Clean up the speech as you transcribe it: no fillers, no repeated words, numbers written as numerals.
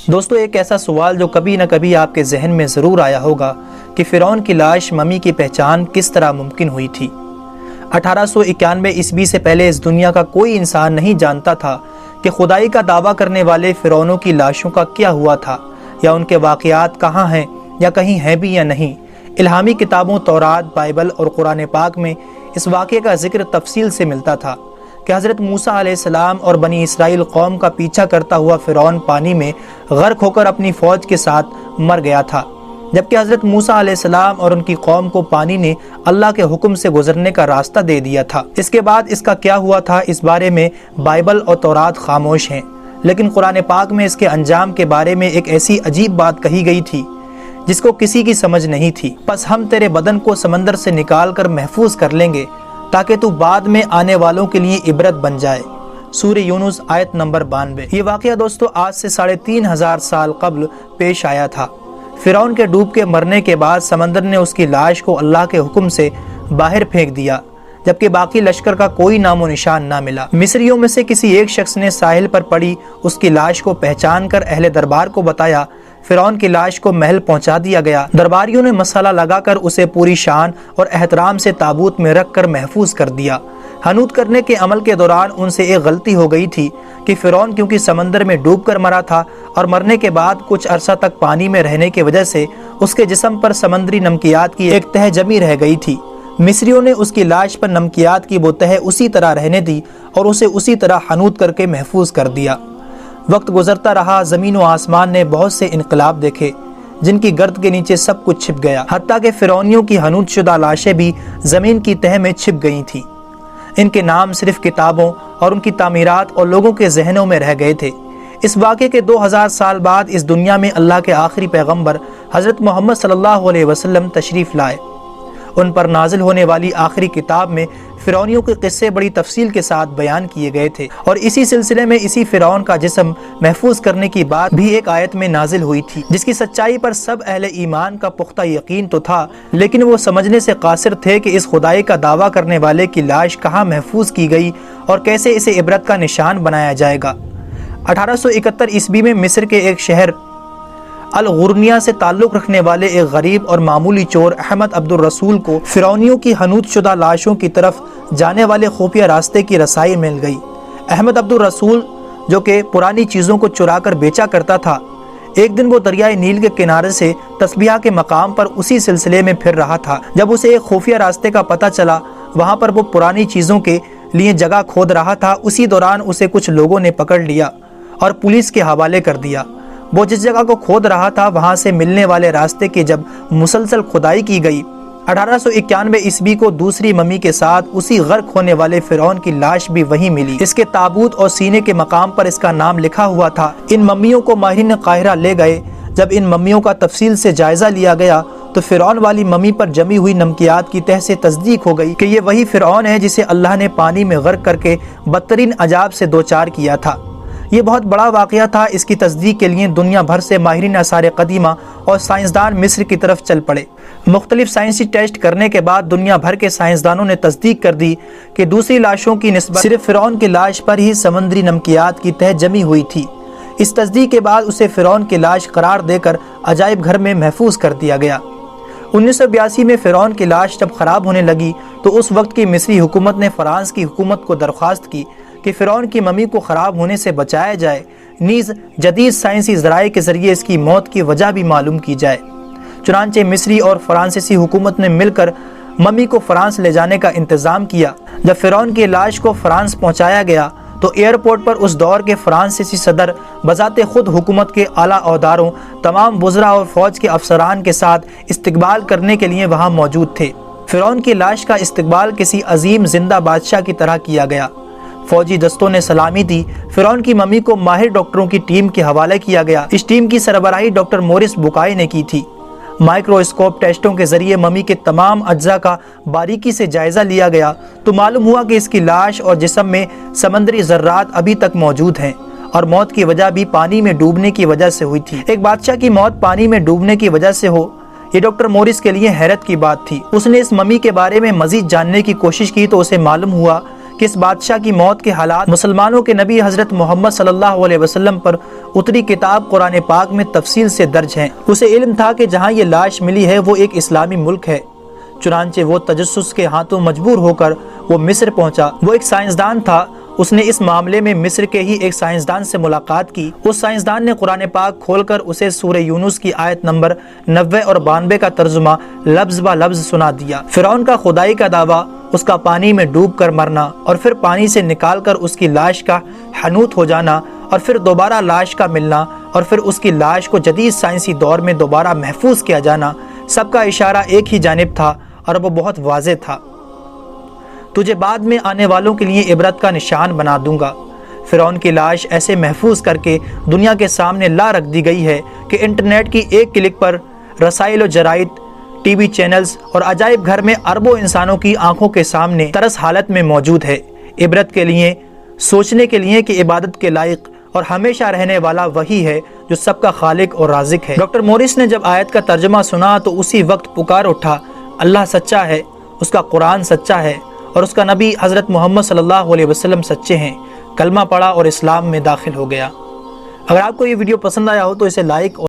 دوستو، ایک ایسا سوال جو کبھی نہ کبھی آپ کے ذہن میں ضرور آیا ہوگا کہ فرعون کی لاش ممی کی پہچان کس طرح ممکن ہوئی تھی۔ 1891 عیسوی سے پہلے اس دنیا کا کوئی انسان نہیں جانتا تھا کہ خدائی کا دعویٰ کرنے والے فرعونوں کی لاشوں کا کیا ہوا تھا، یا ان کے واقعات کہاں ہیں، یا کہیں ہیں بھی یا نہیں۔ الہامی کتابوں تورات، بائبل اور قرآن پاک میں اس واقعے کا ذکر تفصیل سے ملتا تھا کہ حضرت موسیٰ علیہ السلام اور بنی اسرائیل قوم کا پیچھا کرتا ہوا فرعون پانی میں غرق ہو کر اپنی فوج کے ساتھ مر گیا تھا، جبکہ حضرت موسیٰ علیہ السلام اور ان کی قوم کو پانی نے اللہ کے حکم سے گزرنے کا راستہ دے دیا تھا۔ اس کے بعد اس کا کیا ہوا تھا، اس بارے میں بائبل اور تورات خاموش ہیں، لیکن قرآن پاک میں اس کے انجام کے بارے میں ایک ایسی عجیب بات کہی گئی تھی جس کو کسی کی سمجھ نہیں تھی۔ پس ہم تیرے بدن کو سمندر سے نکال کر محفوظ کر لیں گے تاکہ تو بعد میں آنے والوں کے لیے عبرت بن جائے۔ سورہ یونس آیت نمبر 92۔ یہ واقعہ دوستو آج سے 3500 سال قبل پیش آیا تھا۔ فرعون کے ڈوب کے مرنے کے بعد سمندر نے اس کی لاش کو اللہ کے حکم سے باہر پھینک دیا، جبکہ باقی لشکر کا کوئی نام و نشان نہ ملا۔ مصریوں میں سے کسی ایک شخص نے ساحل پر پڑی اس کی لاش کو پہچان کر اہل دربار کو بتایا۔ فرعون کی لاش کو محل پہنچا دیا گیا۔ درباریوں نے مسالہ لگا کر اسے پوری شان اور احترام سے تابوت میں رکھ کر محفوظ کر دیا۔ حنوط کرنے کے عمل کے دوران ان سے ایک غلطی ہو گئی تھی کہ فرعون کیونکہ سمندر میں ڈوب کر مرا تھا اور مرنے کے بعد کچھ عرصہ تک پانی میں رہنے کی وجہ سے اس کے جسم پر سمندری نمکیات کی ایک تہ جمی رہ گئی تھی۔ مصریوں نے اس کی لاش پر نمکیات کی وہ تہ اسی طرح رہنے دی اور اسے اسی طرح حنوط کر کے محفوظ کر دیا۔ وقت گزرتا رہا، زمین و آسمان نے بہت سے انقلاب دیکھے جن کی گرد کے نیچے سب کچھ چھپ گیا، حتیٰ کہ فرعونیوں کی حنوط شدہ لاشیں بھی زمین کی تہ میں چھپ گئی تھیں۔ ان کے نام صرف کتابوں اور ان کی تعمیرات اور لوگوں کے ذہنوں میں رہ گئے تھے۔ اس واقعے کے 2000 سال بعد اس دنیا میں اللہ کے آخری پیغمبر حضرت محمد صلی اللہ علیہ وسلم تشریف لائے۔ ان پر نازل ہونے والی آخری کتاب میں فرعونیوں کے قصے بڑی تفصیل کے ساتھ بیان کیے گئے تھے، اور اسی سلسلے میں اسی فرعون کا جسم محفوظ کرنے کی بات بھی ایک آیت میں نازل ہوئی تھی، جس کی سچائی پر سب اہل ایمان کا پختہ یقین تو تھا، لیکن وہ سمجھنے سے قاصر تھے کہ اس خدائی کا دعویٰ کرنے والے کی لاش کہاں محفوظ کی گئی اور کیسے اسے عبرت کا نشان بنایا جائے گا۔ 1871 عیسوی میں مصر کے ایک شہر الغرنیہ سے تعلق رکھنے والے ایک غریب اور معمولی چور احمد عبد الرسول کو فرعونیوں کی حنوط شدہ لاشوں کی طرف جانے والے خفیہ راستے کی رسائی مل گئی۔ احمد عبد الرسول، جو کہ پرانی چیزوں کو چرا کر بیچا کرتا تھا، ایک دن وہ دریائے نیل کے کنارے سے تسبیحہ کے مقام پر اسی سلسلے میں پھر رہا تھا۔ جب اسے ایک خفیہ راستے کا پتہ چلا، وہاں پر وہ پرانی چیزوں کے لیے جگہ کھود رہا تھا، اسی دوران اسے کچھ لوگوں نے پکڑ لیا اور پولیس کے حوالے کر دیا۔ وہ جس جگہ کو کھود رہا تھا وہاں سے ملنے والے راستے کی جب مسلسل کھدائی کی گئی، 1891 عیسوی کو دوسری ممی کے ساتھ اسی غرق ہونے والے فرعون کی لاش بھی وہیں ملی۔ اس کے تابوت اور سینے کے مقام پر اس کا نام لکھا ہوا تھا۔ ان ممیوں کو ماہرین قاہرہ لے گئے۔ جب ان ممیوں کا تفصیل سے جائزہ لیا گیا تو فرعون والی ممی پر جمی ہوئی نمکیات کی تہ سے تصدیق ہو گئی کہ یہ وہی فرعون ہے جسے اللہ نے پانی میں غرق کر کے بدترین عذاب سے دوچار کیا تھا۔ یہ بہت بڑا واقعہ تھا۔ اس کی تصدیق کے لیے دنیا بھر سے ماہرین آثار قدیمہ اور سائنسدان مصر کی طرف چل پڑے۔ مختلف سائنسی ٹیسٹ کرنے کے بعد دنیا بھر کے سائنسدانوں نے تصدیق کر دی کہ دوسری لاشوں کی نسبت صرف فرعون کی لاش پر ہی سمندری نمکیات کی تہ جمی ہوئی تھی۔ اس تصدیق کے بعد اسے فرعون کی لاش قرار دے کر عجائب گھر میں محفوظ کر دیا گیا۔ 1982 میں فرعون کی لاش جب خراب ہونے لگی تو اس وقت کی مصری حکومت نے فرانس کی حکومت کو درخواست کی کہ فرعون کی ممی کو خراب ہونے سے بچایا جائے، نیز جدید سائنسی ذرائع کے ذریعے اس کی موت کی وجہ بھی معلوم کی جائے۔ چنانچہ مصری اور فرانسیسی حکومت نے مل کر ممی کو فرانس لے جانے کا انتظام کیا۔ جب فرعون کی لاش کو فرانس پہنچایا گیا تو ایئرپورٹ پر اس دور کے فرانسیسی صدر بذات خود حکومت کے اعلیٰ عہدیداروں، تمام وزراء اور فوج کے افسران کے ساتھ استقبال کرنے کے لیے وہاں موجود تھے۔ فرعون کی لاش کا استقبال کسی عظیم زندہ بادشاہ کی طرح کیا گیا۔ فوجی دستوں نے سلامی دی۔ فرعون کی ممی کو ماہر ڈاکٹروں کی ٹیم کے حوالے کیا گیا۔ اس ٹیم کی سربراہی ڈاکٹر مورس بکائی نے کی تھی۔ مائکرواسکوپ ٹیسٹوں کے ذریعے ممی کے تمام اجزاء کا باریکی سے جائزہ لیا گیا تو معلوم ہوا کہ اس کی لاش اور جسم میں سمندری ذرات ابھی تک موجود ہیں، اور موت کی وجہ بھی پانی میں ڈوبنے کی وجہ سے ہوئی تھی۔ ایک بادشاہ کی موت پانی میں ڈوبنے کی وجہ سے ہو، یہ ڈاکٹر مورس کے لیے حیرت کی بات تھی۔ اس نے اس ممی کے بارے میں مزید جاننے کی کوشش کی تو اسے معلوم ہوا کہ اس بادشاہ کی موت کے حالات مسلمانوں کے نبی حضرت محمد صلی اللہ علیہ وسلم پر اتری کتاب قرآن پاک میں تفصیل سے درج ہیں۔ اسے علم تھا کہ جہاں یہ لاش ملی ہے وہ ایک اسلامی ملک ہے، چنانچہ وہ تجسس کے ہاتھوں مجبور ہو کر وہ مصر پہنچا۔ وہ ایک سائنسدان تھا، اس نے اس معاملے میں مصر کے ہی ایک سائنسدان سے ملاقات کی۔ اس سائنسدان نے قرآن پاک کھول کر اسے سورہ یونس کی آیت نمبر 90 اور 92 کا ترجمہ لفظ با لفظ سنا دیا۔ فرعون کا خدائی کا دعویٰ، اس کا پانی میں ڈوب کر مرنا اور پھر پانی سے نکال کر اس کی لاش کا حنوط ہو جانا اور پھر دوبارہ لاش کا ملنا اور پھر اس کی لاش کو جدید سائنسی دور میں دوبارہ محفوظ کیا جانا، سب کا اشارہ ایک ہی جانب تھا اور وہ بہت واضح تھا۔ تجھے بعد میں آنے والوں کے لیے عبرت کا نشان بنا دوں گا۔ فرعون کی لاش ایسے محفوظ کر کے دنیا کے سامنے لا رکھ دی گئی ہے کہ انٹرنیٹ کی ایک کلک پر رسائل و جرائد، ٹی وی چینلز اور عجائب گھر میں اربوں انسانوں کی آنکھوں کے سامنے ترس حالت میں موجود ہے، عبرت کے لیے، سوچنے کے لیے کہ عبادت کے لائق اور ہمیشہ رہنے والا وہی ہے جو سب کا خالق اور رازق ہے۔ ڈاکٹر مورس نے جب آیت کا ترجمہ سنا تو اسی وقت پکار اٹھا، اللہ سچا ہے، اس کا قرآن سچا ہے اور اس کا نبی حضرت محمد صلی اللہ علیہ وسلم سچے ہیں۔ کلمہ پڑھا اور اسلام میں داخل ہو گیا۔ اگر آپ کو یہ ویڈیو پسند آیا ہو تو اسے لائک اور